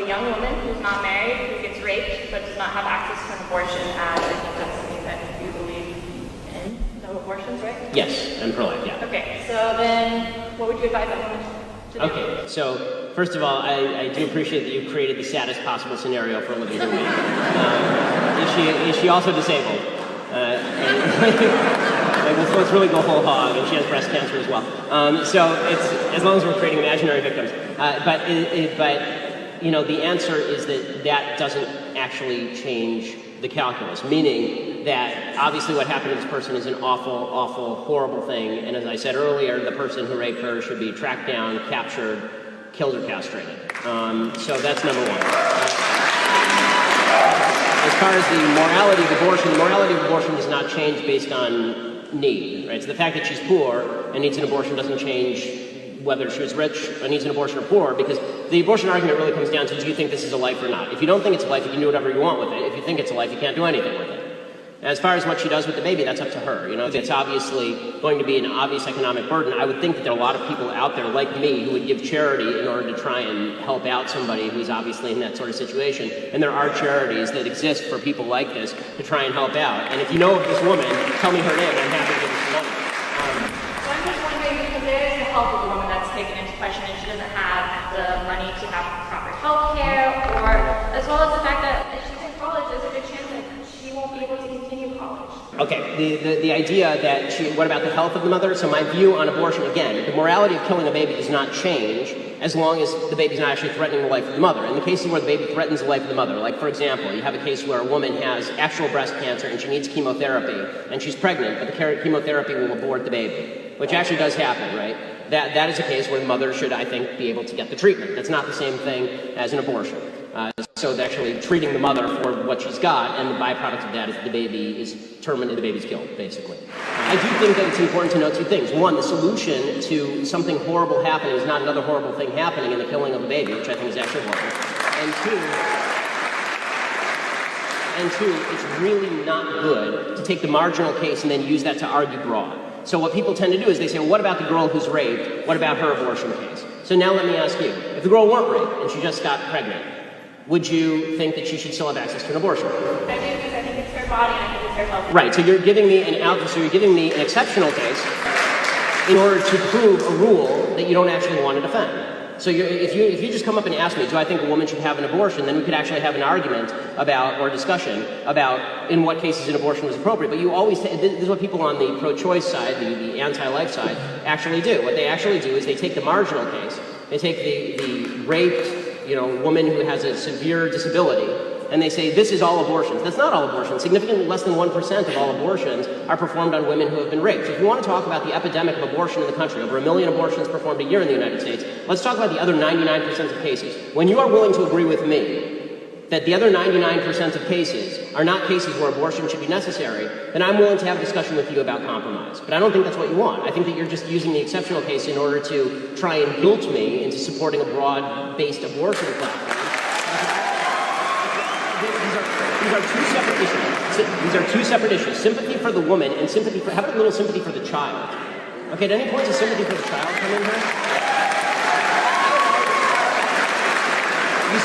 a young woman who's not married, who gets raped, but does not have access to an abortion, as I think that's something that you believe in, no abortions, right? Yes, I'm pro-life, yeah. Okay, so then what would you advise that woman to do? Okay, so first of all, I do appreciate that you created the saddest possible scenario for a living human. Is she also disabled? Let's really go whole hog, and she has breast cancer as well. So it's, as long as we're creating imaginary victims. But you know, the answer is that doesn't actually change the calculus, meaning that obviously what happened to this person is an awful, awful, horrible thing, and as I said earlier, the person who raped her should be tracked down, captured, killed, or castrated. So that's number one. As far as the morality of abortion does not change based on need, right? So the fact that she's poor and needs an abortion doesn't change whether she was rich or needs an abortion or poor, because the abortion argument really comes down to, do you think this is a life or not? If you don't think it's a life, you can do whatever you want with it. If you think it's a life, you can't do anything with it. As far as what she does with the baby, that's up to her. You know, it's obviously going to be an obvious economic burden. I would think that there are a lot of people out there like me who would give charity in order to try and help out somebody who's obviously in that sort of situation. And there are charities that exist for people like this to try and help out. And if you know of this woman, tell me her name, and I'm happy to give her some money. So I'm just wondering, because there is the health of the woman that's taken into question, and she doesn't have the money to have proper health care, or as well as the fact that if she's in college, there's a good chance that she won't be able to continue college. Okay, the idea that what about the health of the mother? So my view on abortion, again, the morality of killing a baby does not change as long as the baby's not actually threatening the life of the mother. In the cases where the baby threatens the life of the mother, like for example, you have a case where a woman has actual breast cancer and she needs chemotherapy, and she's pregnant, but the chemotherapy will abort the baby, which actually does happen, right? That is a case where the mother should, I think, be able to get the treatment. That's not the same thing as an abortion. So they're actually treating the mother for what she's got, and the byproduct of that is the baby is terminated, the baby's killed, basically. I do think that it's important to note two things. One, the solution to something horrible happening is not another horrible thing happening in the killing of a baby, which I think is actually horrible. And two, it's really not good to take the marginal case and then use that to argue broad. So what people tend to do is they say, well, what about the girl who's raped? What about her abortion case? So now let me ask you, if the girl weren't raped and she just got pregnant, would you think that she should still have access to an abortion? I do, because I think it's her body and I think it's her health. Right, so you're giving me an exceptional case in order to prove a rule that you don't actually want to defend. So if you just come up and ask me, do I think a woman should have an abortion, then we could actually have an argument about, or discussion about in what cases an abortion was appropriate. But you always, this is what people on the pro-choice side, the anti-life side, actually do. What they actually do is they take the marginal case, they take the raped, woman who has a severe disability, and they say, this is all abortions. That's not all abortions. Significantly less than 1% of all abortions are performed on women who have been raped. So if you want to talk about the epidemic of abortion in the country, over 1 million abortions performed a year in the United States, let's talk about the other 99% of cases. When you are willing to agree with me that the other 99% of cases are not cases where abortion should be necessary, then I'm willing to have a discussion with you about compromise. But I don't think that's what you want. I think that you're just using the exceptional case in order to try and guilt me into supporting a broad-based abortion platform. These are two separate issues. These are two separate issues. Sympathy for the woman and have a little sympathy for the child. Okay, at any point does sympathy for the child come in here? You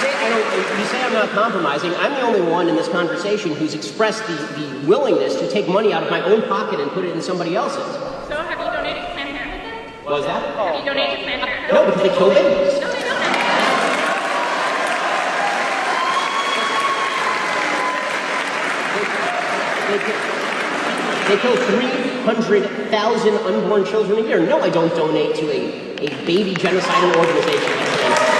say I'm not compromising. I'm the only one in this conversation who's expressed the willingness to take money out of my own pocket and put it in somebody else's. So have you donated to Planned Parenthood then? What was that? Have you donated to Planned Parenthood? No, because they kill babies. No, they don't. They kill 300,000 unborn children a year. No, I don't donate to a baby genocidal organization.